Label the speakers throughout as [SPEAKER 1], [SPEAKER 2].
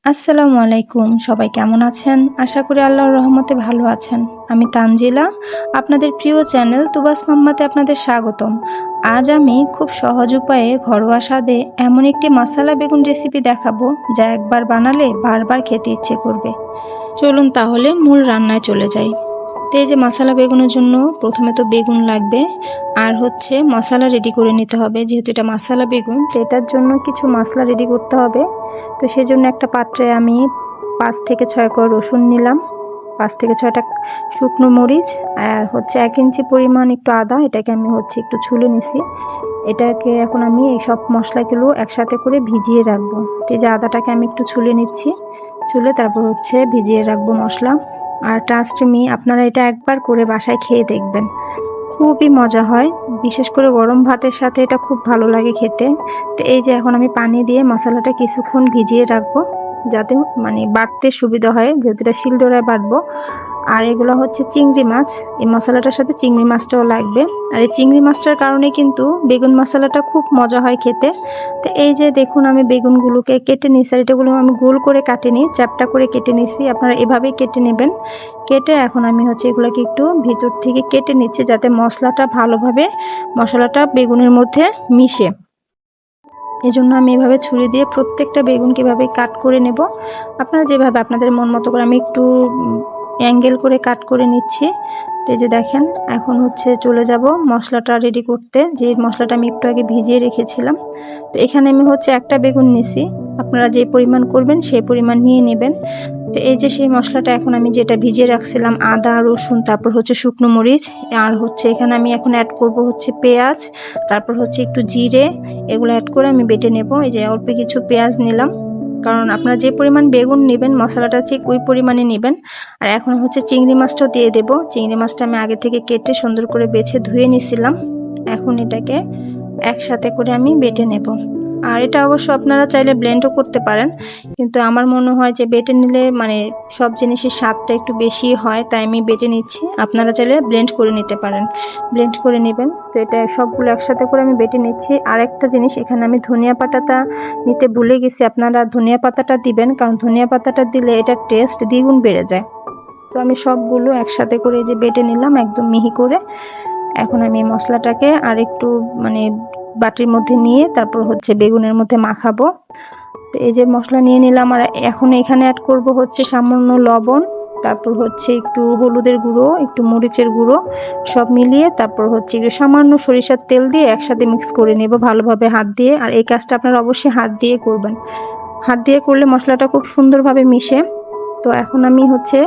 [SPEAKER 1] আসসালামু আলাইকুম। সবাই কেমন আছেন? আশা করি আল্লাহর রহমতে ভালো আছেন। আমি তানজিলা, আপনাদের প্রিয় চ্যানেল তুবাস মাম্মাতে আপনাদের স্বাগতম। আজ আমি খুব সহজ উপায়ে ঘরোয়া স্বাদে এমন একটি মশালা বেগুন রেসিপি দেখাবো যা একবার বানালে বারবার খেতে ইচ্ছে করবে। চলুন তাহলে মূল রান্নায় চলে যাই। তো এই যে মশালা বেগুনের জন্য প্রথমে তো বেগুন লাগবে, আর হচ্ছে মশলা রেডি করে নিতে হবে। যেহেতু এটা মশালা বেগুন, তো এটার জন্য কিছু মশলা রেডি করতে হবে। তো সেজন্য একটা পাত্রে আমি 5 থেকে 6 কোয়া রসুন নিলাম, 5 থেকে 6টা শুকনো মরিচ, আর হচ্ছে 1 ইঞ্চি পরিমাণ একটু আদা, এটাকে আমি হচ্ছে একটু ছুলে নিছি। এটাকে এখন আমি এই সব মশলাগুলো একসাথে করে ভিজিয়ে রাখবো। তো এই যে আদাটাকে আমি একটু ছুলে নিচ্ছি, ছুলে তারপর হচ্ছে ভিজিয়ে রাখবো মশলা। আর ট্রাস্ট মি, আপনারা এটা একবার করে বাসায় খেয়ে দেখবেন, খুবই মজা হয়। বিশেষ করে গরম ভাতের সাথে এটা খুব ভালো লাগে খেতে। তো এই যে এখন আমি পানি দিয়ে মশলাটা কিছুক্ষণ ভিজিয়ে রাখবো, যাতে বাটতে সুবিধা হয়, যেহেতু এটা শিলনোড়ায় বাটবো। আর এগুলো হচ্ছে চিংড়ি মাছ, এই মশলাটার সাথে চিংড়ি মাছটাও লাগবে। আর এই চিংড়ি মাছটার কারণে কিন্তু বেগুন মশলাটা খুব মজা হয় খেতে। তো এই যে দেখুন, আমি বেগুনগুলোকে কেটে নিয়েছি, আর এটাগুলো আমি গোল করে কাটিনি, চ্যাপটা করে কেটে নিয়েছি। আপনারা এভাবেই কেটে নেবেন। কেটে এখন আমি হচ্ছে এগুলোকে একটু ভিতর থেকে কেটে নিচ্ছি, যাতে মশলাটা বেগুনের মধ্যে মিশে। এজন্য আমি এভাবে ছুরি দিয়ে প্রত্যেকটা বেগুনকে এভাবে কাট করে নেব। আপনারা যেভাবে আপনাদের মন মতো করে, আমি একটু অ্যাঙ্গেল করে কাট করে নিচ্ছি। তো এই যে দেখেন, এখন হচ্ছে চলে যাব মশলাটা রেডি করতে, যে মশলাটা আমি একটু আগে ভিজিয়ে রেখেছিলাম। তো এখানে আমি হচ্ছে একটা বেগুন নিছি, আপনারা যে পরিমাণ করবেন সেই পরিমাণ নিয়ে নেবেন। তো এই যে সেই মশলাটা এখন আমি যেটা ভিজিয়ে রাখছিলাম, আদা রসুন, তারপর হচ্ছে শুকনো মরিচ, আর হচ্ছে এখানে আমি এখন অ্যাড করব হচ্ছে পেঁয়াজ, তারপর হচ্ছে একটু জিরে, এগুলো অ্যাড করে আমি বেটে নেব। এই যে অল্প কিছু পেঁয়াজ নিলাম, কারণ আপনারা যে পরিমাণ বেগুন নেবেন মশলাটা ঠিক ওই পরিমাণে নেবেন। আর এখন হচ্ছে চিংড়ি মাছটাও দিয়ে দেব। চিংড়ি মাছটা আমি আগে থেকে কেটে সুন্দর করে বেছে ধুয়ে নিছিলাম। এখন এটাকে একসাথে করে আমি বেটে নেব। আর এটা অবশ্য আপনারা চাইলে ব্লেন্ডও করতে পারেন, কিন্তু আমার মনে হয় যে বেটে নিলে সব জিনিসের স্বাদটা একটু বেশি হয়, তাই আমি বেটে নিচ্ছি। আপনারা চাইলে ব্লেন্ড করে নিতে পারেন, ব্লেন্ড করে নেবেন। তো এটা সবগুলো একসাথে করে আমি বেটে নিচ্ছি। আর একটা জিনিস, এখানে আমি ধনিয়া পাতাটা নিতে ভুলে গেছি, আপনারা ধনিয়া পাতাটা দিবেন, কারণ ধনিয়া পাতাটা দিলে এটা টেস্ট দ্বিগুণ বেড়ে যায়। তো আমি সবগুলো একসাথে করে যে বেটে নিলাম একদম মিহি করে। এখন আমি মশলাটাকে আর একটু বাটির মধ্যে নিয়ে তারপর হচ্ছে বেগুনের মধ্যে মাখাবো। তো এই যে মশলা নিয়ে নিলাম, আর এখন এখানে অ্যাড করব হচ্ছে সামান্য লবণ, তারপর হচ্ছে একটু হলুদের গুঁড়ো, একটু মরিচের গুঁড়ো, সব মিলিয়ে তারপর হচ্ছে একটু সামান্য সরিষার তেল দিয়ে একসাথে মিক্স করে নেব ভালোভাবে হাত দিয়ে। আর এই কাজটা আপনারা অবশ্যই হাত দিয়ে করবেন, হাত দিয়ে করলে মশলাটা খুব সুন্দরভাবে মিশে। তো এখন আমি হচ্ছে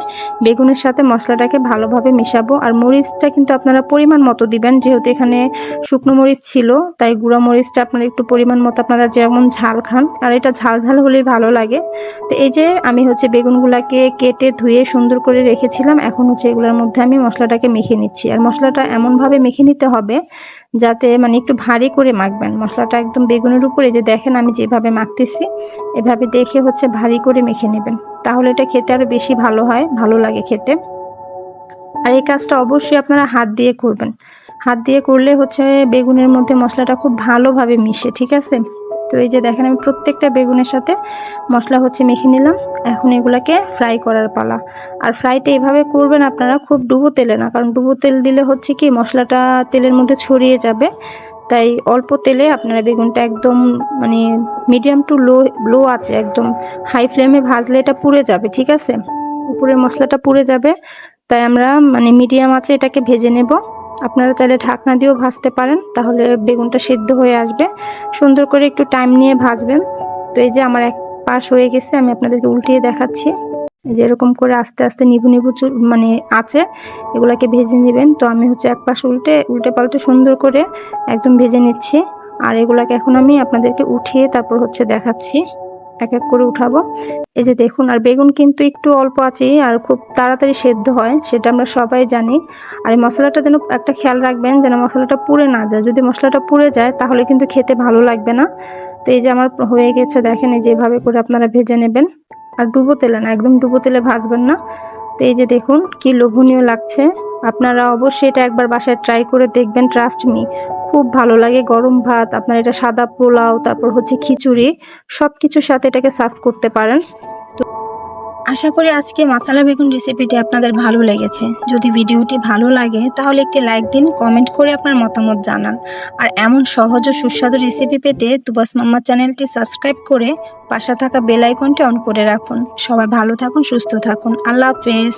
[SPEAKER 1] বেগুনের সাথে মশলাটাকে ভালোভাবে মেশাবো। আর মরিচটা কিন্তু আপনারা পরিমাণ মতো দিবেন, যেহেতু এখানে শুকনো মরিচ ছিল, তাই গুঁড়া মরিচটা আপনারা একটু পরিমাণ মতো, আপনারা যেমন ঝাল খান, আর এটা ঝাল ঝাল হলেই ভালো লাগে। তো এই যে আমি হচ্ছে বেগুনগুলাকে কেটে ধুয়ে সুন্দর করে রেখেছিলাম, এখন হচ্ছে এগুলোর মধ্যে আমি মশলাটাকে মেখে নিচ্ছি। আর মশলাটা এমনভাবে মেখে নিতে হবে যাতে একটু ভারী করে মাখবেন মশলাটা, একদম বেগুনের উপরে। যে দেখেন আমি যেভাবে মাখতেছি, এভাবে দেখে হচ্ছে ভারী করে মেখে নেবেন, তাহলে এটা খেতে আরো বেশি ভালো হয়, ভালো লাগে খেতে। আর এই কাজটা অবশ্যই আপনারা হাত দিয়ে করবেন, হাত দিয়ে করলে হচ্ছে বেগুনের মধ্যে মশলাটা খুব ভালোভাবে মিশে, ঠিক আছে? তো এই যে দেখেন, আমি প্রত্যেকটা বেগুনের সাথে মশলা হচ্ছে মেখে নিলাম। এখন এগুলাকে ফ্রাই করার পালা। আর ফ্রাইটা এভাবে করবেন আপনারা, খুব ডুবো তেলে না, কারণ ডুবো তেল দিলে হচ্ছে কি মশলাটা তেলের মধ্যে ছড়িয়ে যাবে। তাই অল্প তেলে আপনারা বেগুনটা একদম মিডিয়াম টু লো লো আছে, একদম হাই ফ্লেমে ভাজলে এটা পুড়ে যাবে, ঠিক আছে? উপরের মশলাটা পুড়ে যাবে, তাই আমরা মিডিয়াম আছে এটাকে ভেজে নেব। আপনারা চাইলে ঢাকনা দিয়েও ভাজতে পারেন, তাহলে বেগুনটা সিদ্ধ হয়ে আসবে। সুন্দর করে একটু টাইম নিয়ে ভাজবেন। তো এই যে আমার এক পাশ হয়ে গেছে, আমি আপনাদেরকে উল্টিয়ে দেখাচ্ছি। যে এরকম করে আস্তে আস্তে নিভু নিভু আছে, এগুলাকে ভেজে নেবেন। তো আমি হচ্ছে এক পাশ উল্টে উল্টে পাল্টে সুন্দর করে একদম ভেজে নিচ্ছি। আর এগুলাকে এখন আমি আপনাদেরকে উঠিয়ে তারপর হচ্ছে দেখাচ্ছি, এক এক করে উঠাবো। এই যে দেখুন, আর বেগুন কিন্তু একটু অল্প আছে আর খুব তাড়াতাড়ি সেদ্ধ হয়, সেটা আমরা সবাই জানি। আর এই মশলাটা যেন একটা খেয়াল রাখবেন, যেন মশলাটা পুড়ে না যায়। যদি মশলাটা পুড়ে যায় তাহলে কিন্তু খেতে ভালো লাগবে না। তো এই যে আমার হয়ে গেছে, দেখেন এই যে এভাবে করে আপনারা ভেজে নেবেন। আর ডুবো তেলে না, একদম ডুবো তেলে ভাজবেন না। তো এই যে দেখুন কি লোভনীয় লাগছে। আপনারা অবশ্যই এটা একবার বাসায় ট্রাই করে দেখবেন, ট্রাস্ট মি, খুব ভালো লাগে। গরম ভাত, আপনার এটা সাদা পোলাও, তারপর হচ্ছে খিচুড়ি, সবকিছুর সাথে এটাকে সার্ভ করতে পারেন। আশা করি আজকে মশলা বেগুন রেসিপিটি আপনাদের ভালো লেগেছে। যদি ভিডিওটি ভালো লাগে তাহলে একটি লাইক দিন, কমেন্ট করে আপনার মতামত জানান। আর এমন সহজ ও সুস্বাদু রেসিপি পেতে তুবাস মাম্মা চ্যানেলটি সাবস্ক্রাইব করে পাশে থাকা বেল আইকনটি অন করে রাখুন। সবাই ভালো থাকুন, সুস্থ থাকুন। আল্লাহ হাফেজ।